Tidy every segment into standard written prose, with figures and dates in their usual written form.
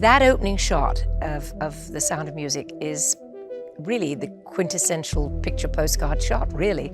That opening shot of The Sound of Music is really the quintessential picture postcard shot, really.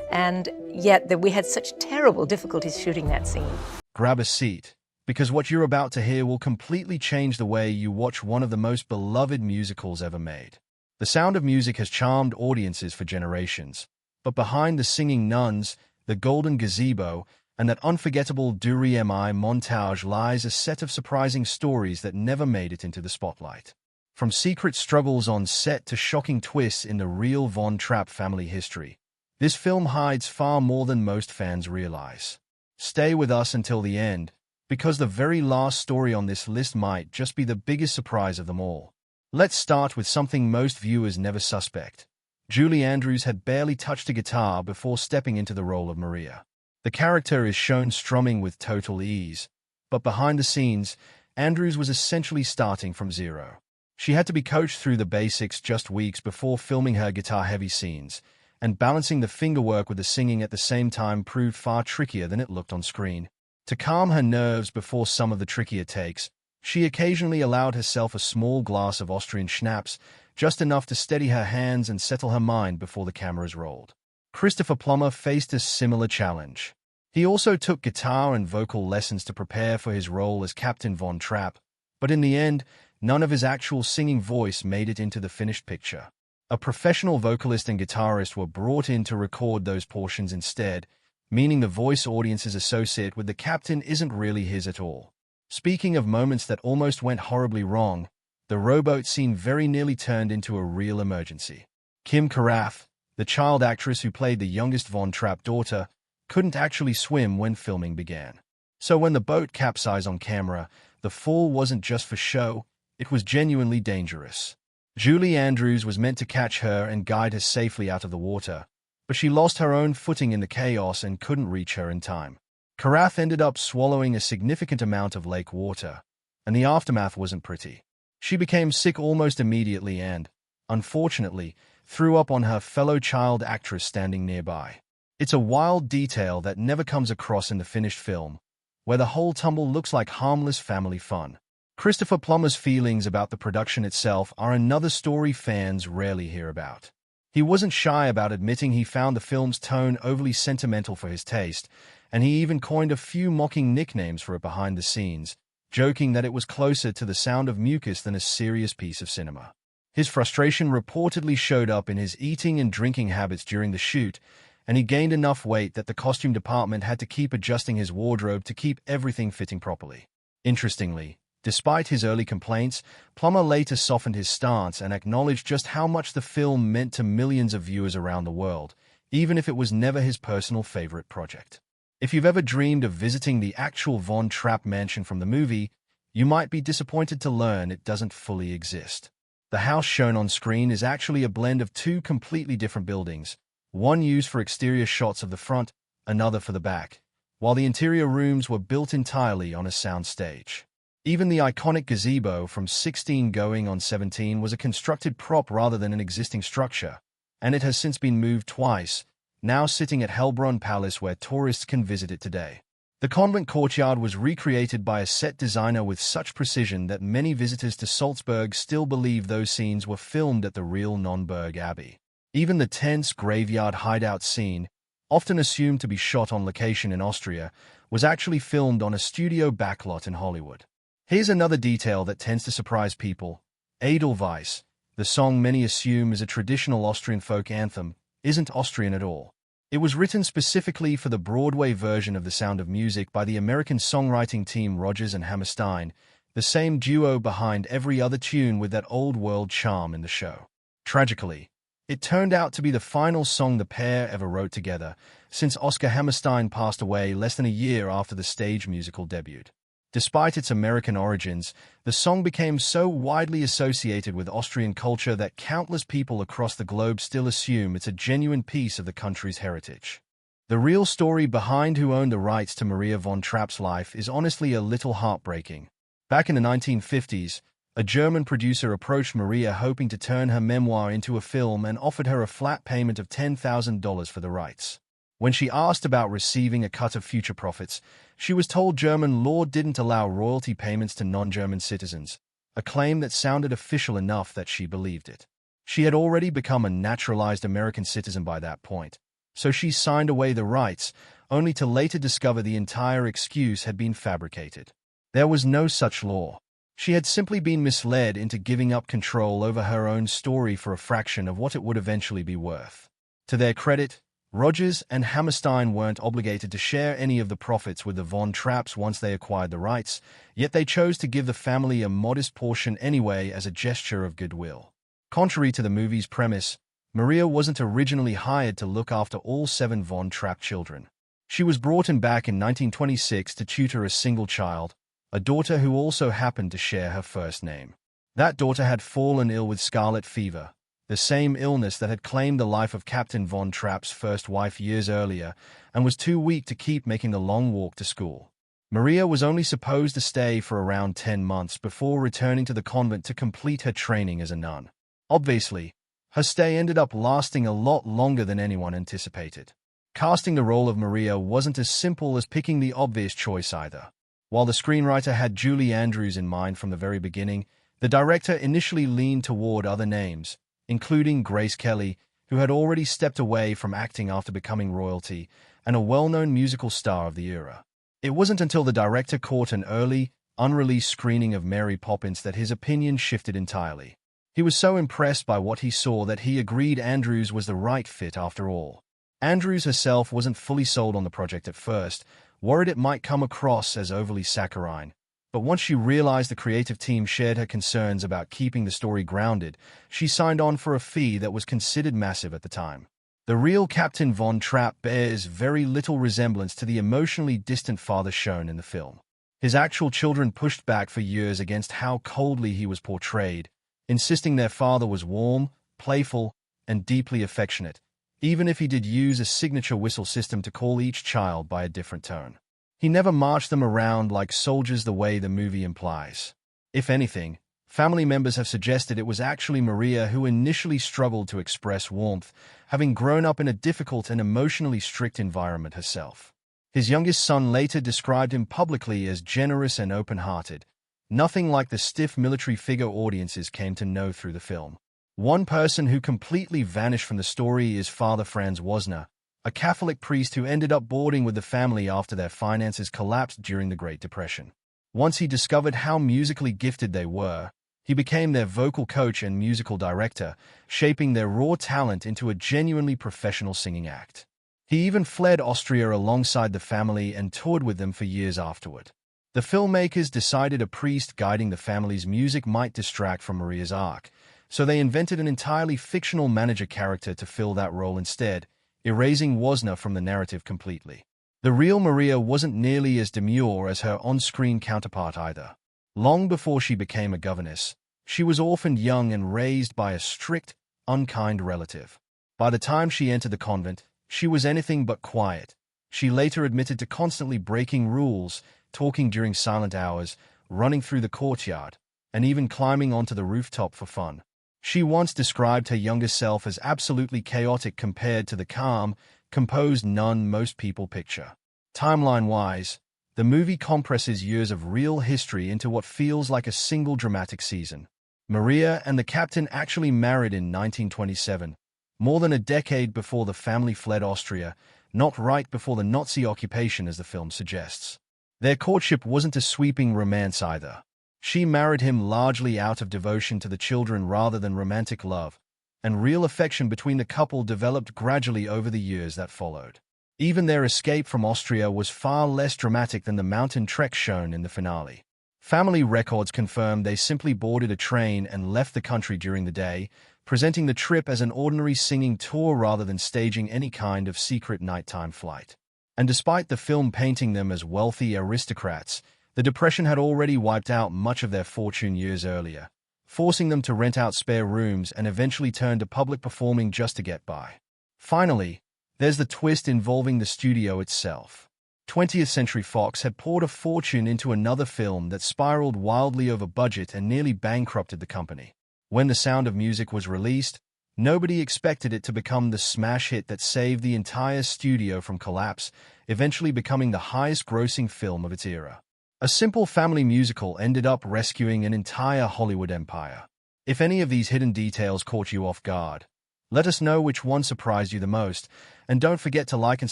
And yet we had such terrible difficulties shooting that scene. Grab a seat, because what you're about to hear will completely change the way you watch one of the most beloved musicals ever made. The Sound of Music has charmed audiences for generations, but behind the singing nuns, the golden gazebo, and that unforgettable Duri-Mi montage lies a set of surprising stories that never made it into the spotlight. From secret struggles on set to shocking twists in the real Von Trapp family history, this film hides far more than most fans realize. Stay with us until the end, because the very last story on this list might just be the biggest surprise of them all. Let's start with something most viewers never suspect. Julie Andrews had barely touched a guitar before stepping into the role of Maria. The character is shown strumming with total ease, but behind the scenes, Andrews was essentially starting from zero. She had to be coached through the basics just weeks before filming her guitar-heavy scenes, and balancing the fingerwork with the singing at the same time proved far trickier than it looked on screen. To calm her nerves before some of the trickier takes, she occasionally allowed herself a small glass of Austrian schnapps, just enough to steady her hands and settle her mind before the cameras rolled. Christopher Plummer faced a similar challenge. He also took guitar and vocal lessons to prepare for his role as Captain Von Trapp, but in the end, none of his actual singing voice made it into the finished picture. A professional vocalist and guitarist were brought in to record those portions instead, meaning the voice audiences associate with the captain isn't really his at all. Speaking of moments that almost went horribly wrong, the rowboat scene very nearly turned into a real emergency. Kim Carafe, the child actress who played the youngest Von Trapp daughter, couldn't actually swim when filming began. So when the boat capsized on camera, the fall wasn't just for show, it was genuinely dangerous. Julie Andrews was meant to catch her and guide her safely out of the water, but she lost her own footing in the chaos and couldn't reach her in time. Carafe ended up swallowing a significant amount of lake water, and the aftermath wasn't pretty. She became sick almost immediately and, unfortunately, threw up on her fellow child actress standing nearby. It's a wild detail that never comes across in the finished film, where the whole tumble looks like harmless family fun. Christopher Plummer's feelings about the production itself are another story fans rarely hear about. He wasn't shy about admitting he found the film's tone overly sentimental for his taste, and he even coined a few mocking nicknames for it behind the scenes, joking that it was closer to The Sound of Mucus than a serious piece of cinema. His frustration reportedly showed up in his eating and drinking habits during the shoot, and he gained enough weight that the costume department had to keep adjusting his wardrobe to keep everything fitting properly. Interestingly, despite his early complaints, Plummer later softened his stance and acknowledged just how much the film meant to millions of viewers around the world, even if it was never his personal favorite project. If you've ever dreamed of visiting the actual Von Trapp mansion from the movie, you might be disappointed to learn it doesn't fully exist. The house shown on screen is actually a blend of two completely different buildings, one used for exterior shots of the front, another for the back, while the interior rooms were built entirely on a sound stage. Even the iconic gazebo from 16 Going on 17 was a constructed prop rather than an existing structure, and it has since been moved twice, now sitting at Hellbrunn Palace where tourists can visit it today. The convent courtyard was recreated by a set designer with such precision that many visitors to Salzburg still believe those scenes were filmed at the real Nonnberg Abbey. Even the tense graveyard hideout scene, often assumed to be shot on location in Austria, was actually filmed on a studio backlot in Hollywood. Here's another detail that tends to surprise people. Edelweiss, the song many assume is a traditional Austrian folk anthem, isn't Austrian at all. It was written specifically for the Broadway version of The Sound of Music by the American songwriting team Rodgers and Hammerstein, the same duo behind every other tune with that old-world charm in the show. Tragically, it turned out to be the final song the pair ever wrote together, since Oscar Hammerstein passed away less than a year after the stage musical debuted. Despite its American origins, the song became so widely associated with Austrian culture that countless people across the globe still assume it's a genuine piece of the country's heritage. The real story behind who owned the rights to Maria von Trapp's life is honestly a little heartbreaking. Back in the 1950s, a German producer approached Maria hoping to turn her memoir into a film and offered her a flat payment of $10,000 for the rights. When she asked about receiving a cut of future profits, she was told German law didn't allow royalty payments to non-German citizens, a claim that sounded official enough that she believed it. She had already become a naturalized American citizen by that point, so she signed away the rights, only to later discover the entire excuse had been fabricated. There was no such law. She had simply been misled into giving up control over her own story for a fraction of what it would eventually be worth. To their credit, Rogers and Hammerstein weren't obligated to share any of the profits with the Von Trapps once they acquired the rights, yet they chose to give the family a modest portion anyway as a gesture of goodwill. Contrary to the movie's premise, Maria wasn't originally hired to look after all 7 Von Trapp children. She was brought in back in 1926 to tutor a single child, a daughter who also happened to share her first name. That daughter had fallen ill with scarlet fever, the same illness that had claimed the life of Captain Von Trapp's first wife years earlier, and was too weak to keep making the long walk to school. Maria was only supposed to stay for around 10 months before returning to the convent to complete her training as a nun. Obviously, her stay ended up lasting a lot longer than anyone anticipated. Casting the role of Maria wasn't as simple as picking the obvious choice either. While the screenwriter had Julie Andrews in mind from the very beginning, the director initially leaned toward other names, including Grace Kelly, who had already stepped away from acting after becoming royalty, and a well-known musical star of the era. It wasn't until the director caught an early, unreleased screening of Mary Poppins that his opinion shifted entirely. He was so impressed by what he saw that he agreed Andrews was the right fit after all. Andrews herself wasn't fully sold on the project at first, worried it might come across as overly saccharine. But once she realized the creative team shared her concerns about keeping the story grounded, she signed on for a fee that was considered massive at the time. The real Captain Von Trapp bears very little resemblance to the emotionally distant father shown in the film. His actual children pushed back for years against how coldly he was portrayed, insisting their father was warm, playful, and deeply affectionate, even if he did use a signature whistle system to call each child by a different tone. He never marched them around like soldiers the way the movie implies. If anything, family members have suggested it was actually Maria who initially struggled to express warmth, having grown up in a difficult and emotionally strict environment herself. His youngest son later described him publicly as generous and open-hearted, nothing like the stiff military figure audiences came to know through the film. One person who completely vanished from the story is Father Franz Wozner, a Catholic priest who ended up boarding with the family after their finances collapsed during the Great Depression. Once he discovered how musically gifted they were, he became their vocal coach and musical director, shaping their raw talent into a genuinely professional singing act. He even fled Austria alongside the family and toured with them for years afterward. The filmmakers decided a priest guiding the family's music might distract from Maria's arc, so they invented an entirely fictional manager character to fill that role instead, erasing Wozner from the narrative completely. The real Maria wasn't nearly as demure as her on-screen counterpart either. Long before she became a governess, she was orphaned young and raised by a strict, unkind relative. By the time she entered the convent, she was anything but quiet. She later admitted to constantly breaking rules, talking during silent hours, running through the courtyard, and even climbing onto the rooftop for fun. She once described her younger self as absolutely chaotic compared to the calm, composed nun most people picture. Timeline-wise, the movie compresses years of real history into what feels like a single dramatic season. Maria and the captain actually married in 1927, more than a decade before the family fled Austria, not right before the Nazi occupation as the film suggests. Their courtship wasn't a sweeping romance either. She married him largely out of devotion to the children rather than romantic love, and real affection between the couple developed gradually over the years that followed. Even their escape from Austria was far less dramatic than the mountain trek shown in the finale. Family records confirm they simply boarded a train and left the country during the day, presenting the trip as an ordinary singing tour rather than staging any kind of secret nighttime flight. And despite the film painting them as wealthy aristocrats, the Depression had already wiped out much of their fortune years earlier, forcing them to rent out spare rooms and eventually turn to public performing just to get by. Finally, there's the twist involving the studio itself. 20th Century Fox had poured a fortune into another film that spiraled wildly over budget and nearly bankrupted the company. When The Sound of Music was released, nobody expected it to become the smash hit that saved the entire studio from collapse, eventually becoming the highest-grossing film of its era. A simple family musical ended up rescuing an entire Hollywood empire. If any of these hidden details caught you off guard, let us know which one surprised you the most, and don't forget to like and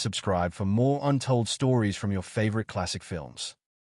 subscribe for more untold stories from your favorite classic films.